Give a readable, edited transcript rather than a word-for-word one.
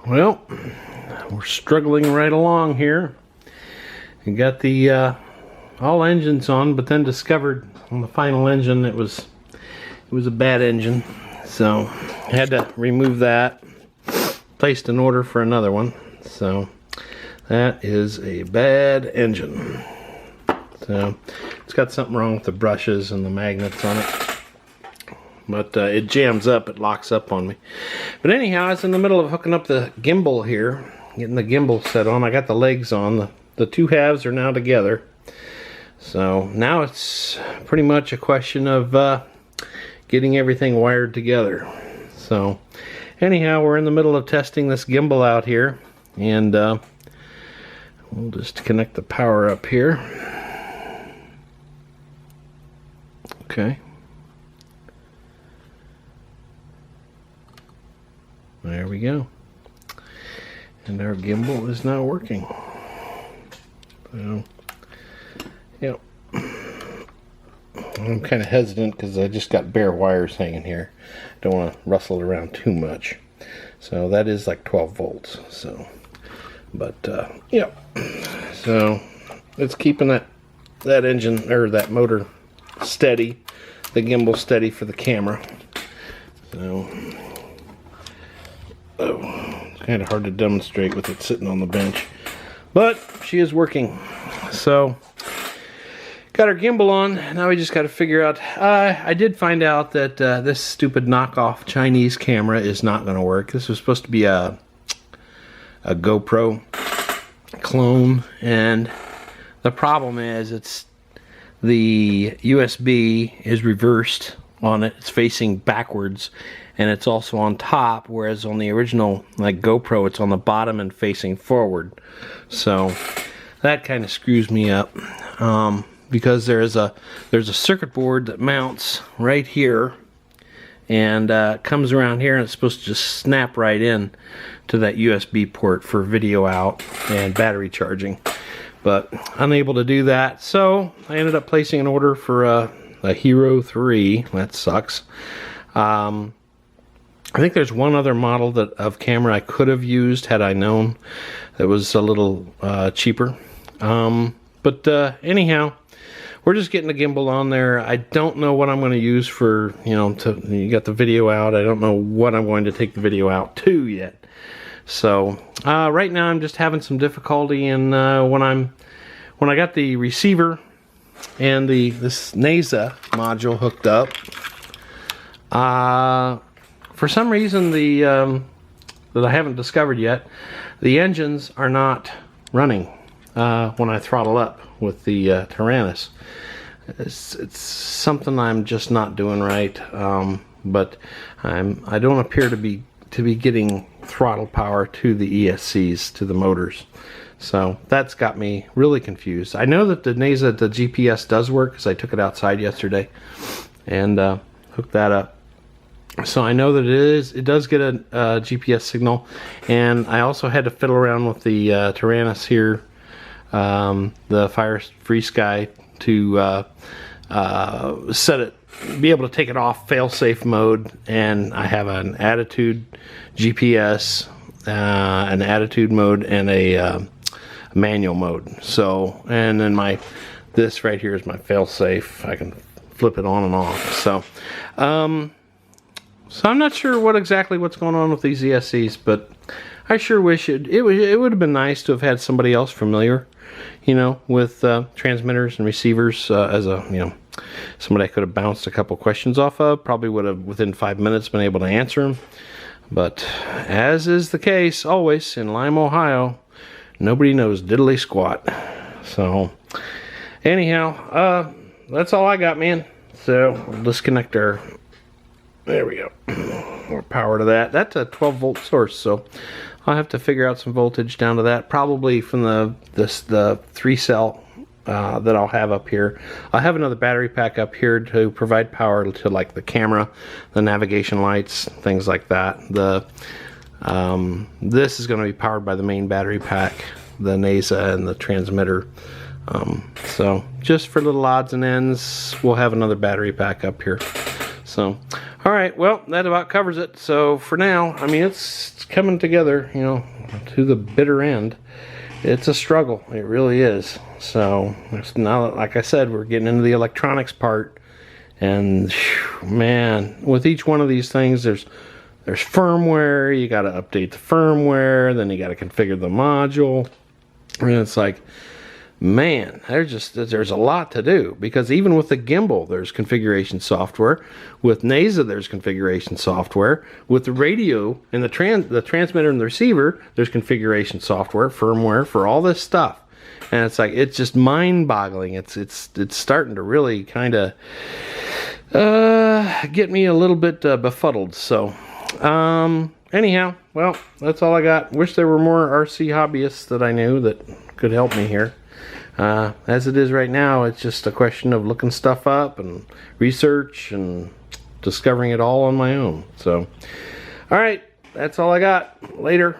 Well, we're struggling right along here. We got the all engines on, but then discovered on the final engine it was a bad engine, so I had to remove that. Placed an order for another one, so that is a bad engine. So it's got something wrong with the brushes and the magnets on it. But it jams up, it locks up on me. But anyhow, I was in the middle of hooking up the gimbal here, getting the gimbal set on. I got the legs on. The two halves are now together. So now it's pretty much a question of getting everything wired together. So anyhow, we're in the middle of testing this gimbal out here. And we'll just connect the power up here. Okay. There we go. And our gimbal is now working. So, yep. I'm kind of hesitant because I just got bare wires hanging here. Don't want to rustle it around too much. So that is like 12 volts. So, but yep. So it's keeping that engine or that motor steady, the gimbal steady for the camera. So. Oh, it's kind of hard to demonstrate with it sitting on the bench, but she is working. So got our gimbal on. Now we just got to figure out. I did find out that this stupid knockoff Chinese camera is not going to work. This was supposed to be a GoPro clone, and the problem is it's the USB is reversed on it. It's facing backwards. And it's also on top, whereas on the original, like GoPro, it's on the bottom and facing forward. So that kind of screws me up because there's a circuit board that mounts right here and comes around here, and it's supposed to just snap right in to that USB port for video out and battery charging. But unable to do that, so I ended up placing an order for a Hero 3. That sucks. I think there's one other model of camera I could have used had I known that was a little cheaper. But anyhow, we're just getting the gimbal on there. I don't know what I'm going to use for, you got the video out. I don't know what I'm going to take the video out to yet. So right now I'm just having some difficulty in when I got the receiver and this NASA module hooked up. For some reason, that I haven't discovered yet, the engines are not running when I throttle up with the Taranis. It's something I'm just not doing right, but I don't appear to be getting throttle power to the ESCs, to the motors. So that's got me really confused. I know that the NASA, the GPS does work because I took it outside yesterday and hooked that up. So I know that it does get a GPS signal, and I also had to fiddle around with the Taranis here, the Fire Free Sky, to set it, be able to take it off fail-safe mode, and I have an Attitude GPS, an Attitude mode, and a manual mode. So, and then this right here is my fail-safe. I can flip it on and off. So, so I'm not sure exactly what's going on with these ESCs, but I sure wish it would have been nice to have had somebody else familiar, with transmitters and receivers as somebody I could have bounced a couple questions off of. Probably would have within 5 minutes been able to answer them. But as is the case always in Lima, Ohio, nobody knows diddly squat. So anyhow, that's all I got, man. So we'll disconnect our. There we go. More power to that. That's a 12 volt source, so I'll have to figure out some voltage down to that. Probably from the 3-cell that I'll have up here. I'll have another battery pack up here to provide power to like the camera, the navigation lights, things like that. This is going to be powered by the main battery pack, the NASA and the transmitter. So just for little odds and ends, we'll have another battery pack up here. So, all right, well, that about covers it. So for now, I mean, it's coming together, you know, to the bitter end. It's a struggle. It really is. So it's now, like I said, we're getting into the electronics part, and whew, man, with each one of these things, there's firmware. You got to update the firmware, then you got to configure the module, and it's like, man, there's a lot to do, because even with the gimbal, there's configuration software. With NASA, there's configuration software. With the radio and the transmitter and the receiver, there's configuration software, firmware for all this stuff. And it's like, it's just mind-boggling. It's starting to really kind of get me a little bit befuddled. So anyhow, well, that's all I got. Wish there were more RC hobbyists that I knew that could help me here. As it is right now, it's just a question of looking stuff up and research and discovering it all on my own. So, all right, that's all I got. Later.